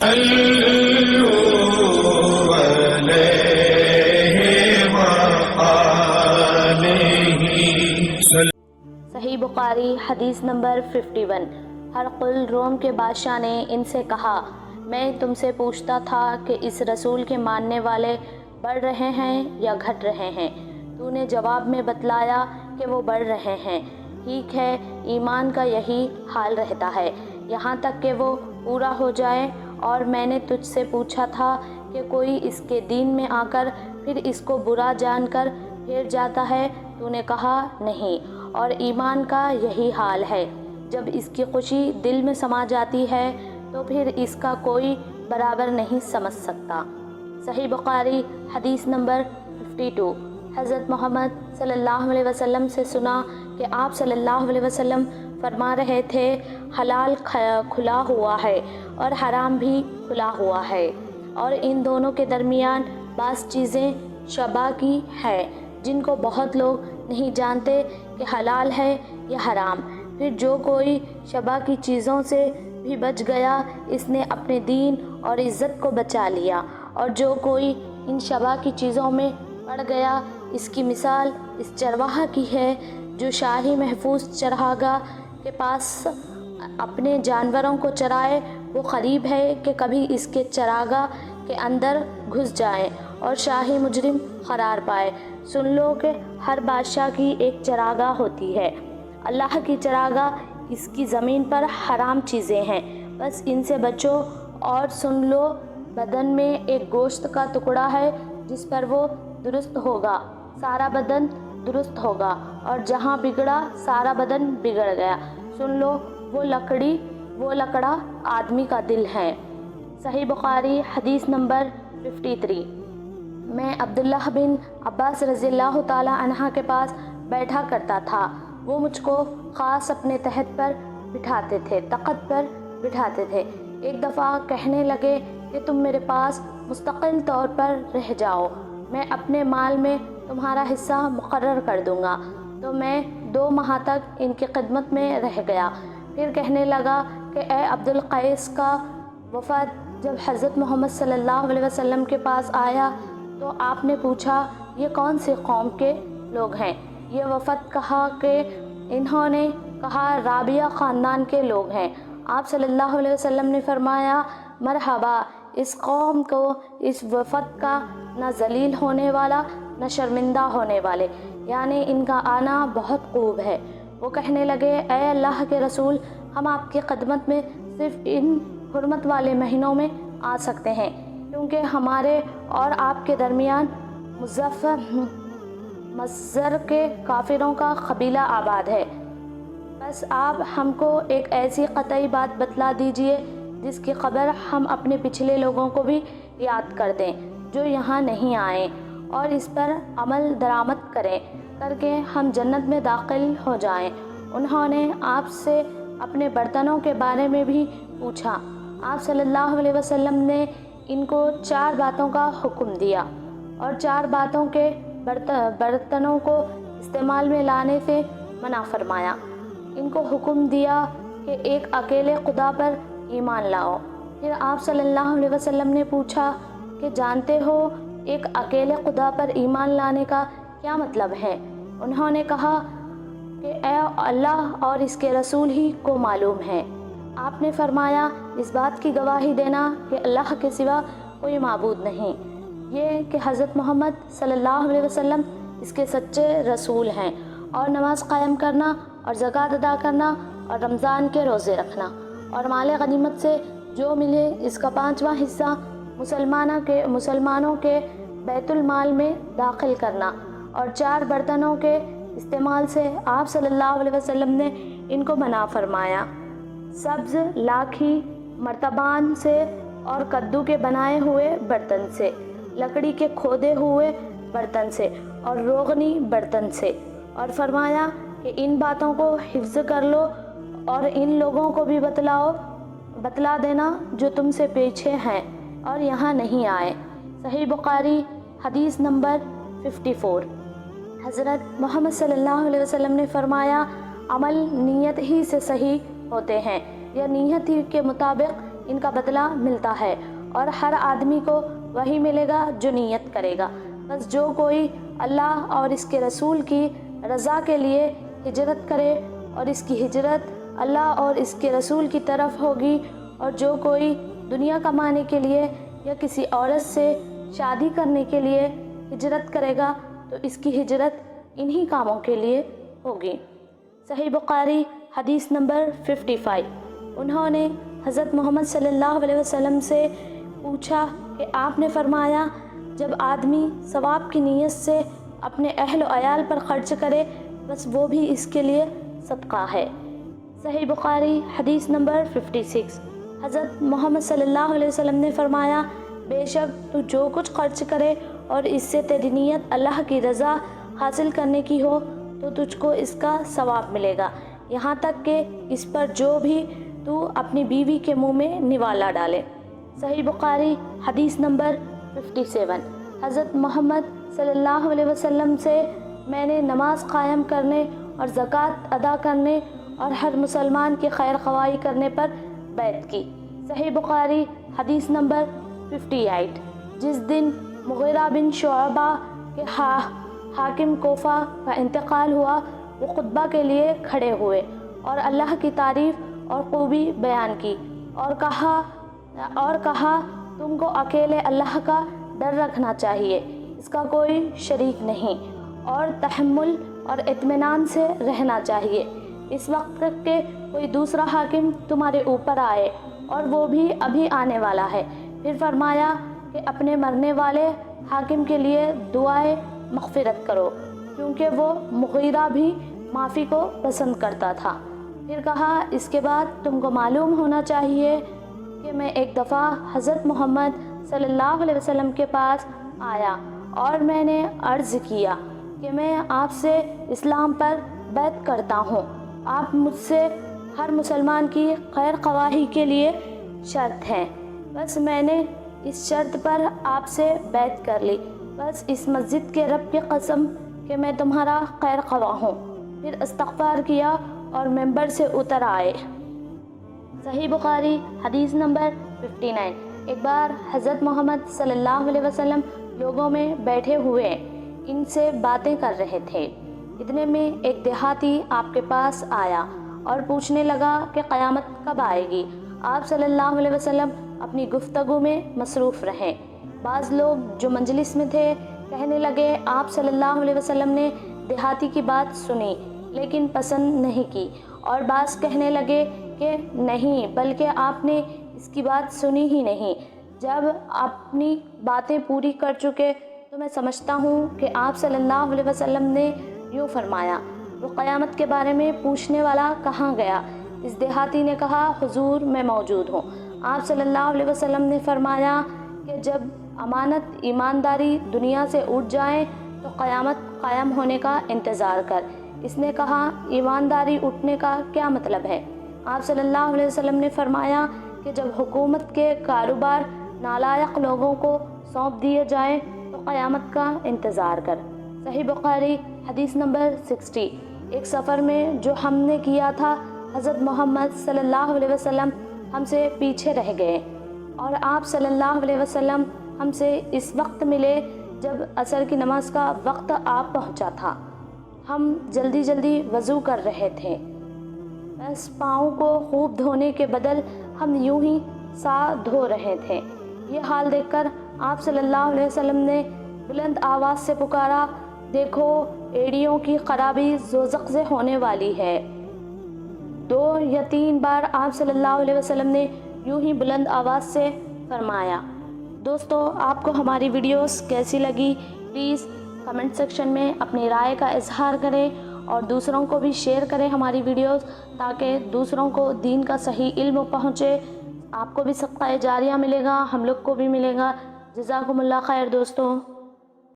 صحیح بخاری حدیث نمبر 51۔ ہرقل روم کے بادشاہ نے ان سے کہا، میں تم سے پوچھتا تھا کہ اس رسول کے ماننے والے بڑھ رہے ہیں یا گھٹ رہے ہیں؟ تو نے جواب میں بتلایا کہ وہ بڑھ رہے ہیں۔ ٹھیک ہے، ایمان کا یہی حال رہتا ہے یہاں تک کہ وہ پورا ہو جائے۔ اور میں نے تجھ سے پوچھا تھا کہ کوئی اس کے دین میں آ کر پھر اس کو برا جان کر پھر جاتا ہے؟ تو نے کہا نہیں۔ اور ایمان کا یہی حال ہے، جب اس کی خوشی دل میں سما جاتی ہے تو پھر اس کا کوئی برابر نہیں سمجھ سکتا۔ صحیح بخاری حدیث نمبر 52۔ حضرت محمد صلی اللہ علیہ وسلم سے سنا کہ آپ صلی اللہ علیہ وسلم فرما رہے تھے، حلال کھلا ہوا ہے اور حرام بھی کھلا ہوا ہے، اور ان دونوں کے درمیان بعض چیزیں شبہ کی ہیں جن کو بہت لوگ نہیں جانتے کہ حلال ہے یا حرام۔ پھر جو کوئی شبہ کی چیزوں سے بھی بچ گیا، اس نے اپنے دین اور عزت کو بچا لیا، اور جو کوئی ان شبہ کی چیزوں میں پڑ گیا، اس کی مثال اس چرواہا کی ہے جو شاہی محفوظ چراگاہ کے پاس اپنے جانوروں کو چرائے۔ وہ قریب ہے کہ کبھی اس کے چراگاہ کے اندر گھس جائے اور شاہی مجرم قرار پائے۔ سن لو کہ ہر بادشاہ کی ایک چراگاہ ہوتی ہے، اللہ کی چراگاہ اس کی زمین پر حرام چیزیں ہیں، بس ان سے بچو۔ اور سن لو، بدن میں ایک گوشت کا ٹکڑا ہے، جس پر وہ درست ہوگا سارا بدن درست ہوگا، اور جہاں بگڑا سارا بدن بگڑ گیا۔ سن لو، وہ لکڑا آدمی کا دل ہے۔ صحیح بخاری حدیث نمبر 53۔ میں عبداللہ بن عباس رضی اللہ تعالی عنہ کے پاس بیٹھا کرتا تھا، وہ مجھ کو خاص اپنے تخت پر بٹھاتے تھے۔ ایک دفعہ کہنے لگے کہ تم میرے پاس مستقل طور پر رہ جاؤ، میں اپنے مال میں تمہارا حصہ مقرر کر دوں گا۔ تو میں 2 ماہ تک ان کی خدمت میں رہ گیا۔ پھر کہنے لگا کہ اے عبدالقیس کا وفد جب حضرت محمد صلی اللہ علیہ وسلم کے پاس آیا تو آپ نے پوچھا، یہ کون سی قوم کے لوگ ہیں؟ یہ وفد کہا کہ انہوں نے کہا رابعہ خاندان کے لوگ ہیں۔ آپ صلی اللہ علیہ وسلم نے فرمایا، مرحبا، اس قوم کو اس وفد کا نہ ذلیل ہونے والا نہ شرمندہ ہونے والے، یعنی ان کا آنا بہت خوب ہے۔ وہ کہنے لگے، اے اللہ کے رسول، ہم آپ کی خدمت میں صرف ان حرمت والے مہینوں میں آ سکتے ہیں، کیونکہ ہمارے اور آپ کے درمیان مظفر کے کافروں کا قبیلہ آباد ہے۔ بس آپ ہم کو ایک ایسی قطعی بات بتلا دیجئے جس کی خبر ہم اپنے پچھلے لوگوں کو بھی یاد کر دیں جو یہاں نہیں آئے، اور اس پر عمل درآمد کر کے ہم جنت میں داخل ہو جائیں۔ انہوں نے آپ سے اپنے برتنوں کے بارے میں بھی پوچھا۔ آپ صلی اللہ علیہ وسلم نے ان کو 4 باتوں کا حکم دیا اور 4 باتوں کے برتنوں کو استعمال میں لانے سے منع فرمایا۔ ان کو حکم دیا کہ ایک اکیلے خدا پر ایمان لاؤ۔ پھر آپ صلی اللہ علیہ وسلم نے پوچھا کہ جانتے ہو ایک اکیلے خدا پر ایمان لانے کا کیا مطلب ہے؟ انہوں نے کہا کہ اے اللہ اور اس کے رسول ہی کو معلوم ہے۔ آپ نے فرمایا، اس بات کی گواہی دینا کہ اللہ کے سوا کوئی معبود نہیں، یہ کہ حضرت محمد صلی اللہ علیہ وسلم اس کے سچے رسول ہیں، اور نماز قائم کرنا اور زکوٰۃ ادا کرنا اور رمضان کے روزے رکھنا، اور مال غنیمت سے جو ملے اس کا 5واں حصہ مسلمانوں کے بیت المال میں داخل کرنا، اور 4 برتنوں کے استعمال سے آپ صلی اللہ علیہ وسلم نے ان کو منع فرمایا، سبز لاکھی مرتبان سے اور کدو کے بنائے ہوئے برتن سے، لکڑی کے کھودے ہوئے برتن سے اور روغنی برتن سے، اور فرمایا کہ ان باتوں کو حفظ کر لو اور ان لوگوں کو بھی بتلا دینا جو تم سے پیچھے ہیں اور یہاں نہیں آئے۔ صحیح بخاری حدیث نمبر 54۔ حضرت محمد صلی اللہ علیہ وسلم نے فرمایا، عمل نیت ہی سے صحیح ہوتے ہیں، یا نیت ہی کے مطابق ان کا بدلہ ملتا ہے اور ہر آدمی کو وہی ملے گا جو نیت کرے گا۔ بس جو کوئی اللہ اور اس کے رسول کی رضا کے لیے ہجرت کرے اور اس کی ہجرت اللہ اور اس کے رسول کی طرف ہوگی، اور جو کوئی دنیا کمانے کے لیے یا کسی عورت سے شادی کرنے کے لیے ہجرت کرے گا تو اس کی ہجرت انہی کاموں کے لیے ہوگی۔ صحیح بخاری حدیث نمبر 55۔ انہوں نے حضرت محمد صلی اللہ علیہ وسلم سے پوچھا کہ آپ نے فرمایا جب آدمی ثواب کی نیت سے اپنے اہل و عیال پر خرچ کرے بس وہ بھی اس کے لیے صدقہ ہے۔ صحیح بخاری حدیث نمبر 56۔ حضرت محمد صلی اللہ علیہ وسلم نے فرمایا بے شک تو جو کچھ خرچ کرے اور اس سے تیری نیت اللہ کی رضا حاصل کرنے کی ہو تو تجھ کو اس کا ثواب ملے گا، یہاں تک کہ اس پر جو بھی تو اپنی بیوی کے منہ میں نوالا ڈالے۔ صحیح بخاری حدیث نمبر 57۔ حضرت محمد صلی اللہ علیہ وسلم سے میں نے نماز قائم کرنے اور زکوٰۃ ادا کرنے اور ہر مسلمان کی خیر خواہی کرنے پر بیعت کی۔ صحیح بخاری حدیث نمبر 58۔ جس دن مغیرہ بن شعبہ کے حاکم کوفہ کا انتقال ہوا وہ خطبہ کے لیے کھڑے ہوئے اور اللہ کی تعریف اور خوبی بیان کی اور کہا تم کو اکیلے اللہ کا ڈر رکھنا چاہیے، اس کا کوئی شریک نہیں، اور تحمل اور اطمینان سے رہنا چاہیے اس وقت تک کہ کوئی دوسرا حاکم تمہارے اوپر آئے، اور وہ بھی ابھی آنے والا ہے۔ پھر فرمایا کہ اپنے مرنے والے حاکم کے لیے دعائے مغفرت کرو کیونکہ وہ مغیرہ بھی معافی کو پسند کرتا تھا۔ پھر کہا اس کے بعد تم کو معلوم ہونا چاہیے کہ میں ایک دفعہ حضرت محمد صلی اللہ علیہ وسلم کے پاس آیا اور میں نے عرض کیا کہ میں آپ سے اسلام پر بیعت کرتا ہوں، آپ مجھ سے ہر مسلمان کی خیر خواہی کے لیے شرط ہیں، بس میں نے اس شرط پر آپ سے بیعت کر لی، بس اس مسجد کے رب کی قسم کہ میں تمہارا خیر خواہ ہوں۔ پھر استغفار کیا اور ممبر سے اتر آئے۔ صحیح بخاری حدیث نمبر 59۔ ایک بار حضرت محمد صلی اللہ علیہ وسلم لوگوں میں بیٹھے ہوئے ان سے باتیں کر رہے تھے، اتنے میں ایک دیہاتی آپ کے پاس آیا اور پوچھنے لگا کہ قیامت کب آئے گی۔ آپ صلی اللہ علیہ وسلم اپنی گفتگو میں مصروف رہے۔ بعض لوگ جو مجلس میں تھے کہنے لگے آپ صلی اللہ علیہ وسلم نے دیہاتی کی بات سنی لیکن پسند نہیں کی، اور بعض کہنے لگے کہ نہیں بلکہ آپ نے اس کی بات سنی ہی نہیں۔ جب اپنی باتیں پوری کر چکے تو میں سمجھتا ہوں کہ آپ صلی اللہ علیہ وسلم نے یوں فرمایا وہ قیامت کے بارے میں پوچھنے والا کہاں گیا؟ اس دیہاتی نے کہا حضور میں موجود ہوں۔ آپ صلی اللہ علیہ وسلم نے فرمایا کہ جب امانت ایمانداری دنیا سے اٹھ جائیں تو قیامت قائم ہونے کا انتظار کر۔ اس نے کہا ایمانداری اٹھنے کا کیا مطلب ہے؟ آپ صلی اللہ علیہ وسلم نے فرمایا کہ جب حکومت کے کاروبار نالائق لوگوں کو سونپ دیے جائیں تو قیامت کا انتظار کر۔ صحیح بخاری حدیث نمبر 60۔ ایک سفر میں جو ہم نے کیا تھا حضرت محمد صلی اللہ علیہ وسلم ہم سے پیچھے رہ گئے اور آپ صلی اللہ علیہ وسلم ہم سے اس وقت ملے جب عصر کی نماز کا وقت آپ پہنچا تھا۔ ہم جلدی جلدی وضو کر رہے تھے، بس پاؤں کو خوب دھونے کے بدل ہم یوں ہی سا دھو رہے تھے۔ یہ حال دیکھ کر آپ صلی اللہ علیہ وسلم نے بلند آواز سے پکارا دیکھو ایڑیوں کی خرابی دوزخ سے ہونے والی ہے۔ 2 یا 3 بار آپ صلی اللہ علیہ وسلم نے یوں ہی بلند آواز سے فرمایا۔ دوستو آپ کو ہماری ویڈیوز کیسی لگی پلیز کمنٹ سیکشن میں اپنی رائے کا اظہار کریں اور دوسروں کو بھی شیئر کریں ہماری ویڈیوز تاکہ دوسروں کو دین کا صحیح علم پہنچے۔ آپ کو بھی صدقہ جاریہ ملے گا، ہم لوگ کو بھی ملے گا۔ جزاکم اللہ خیر دوستو۔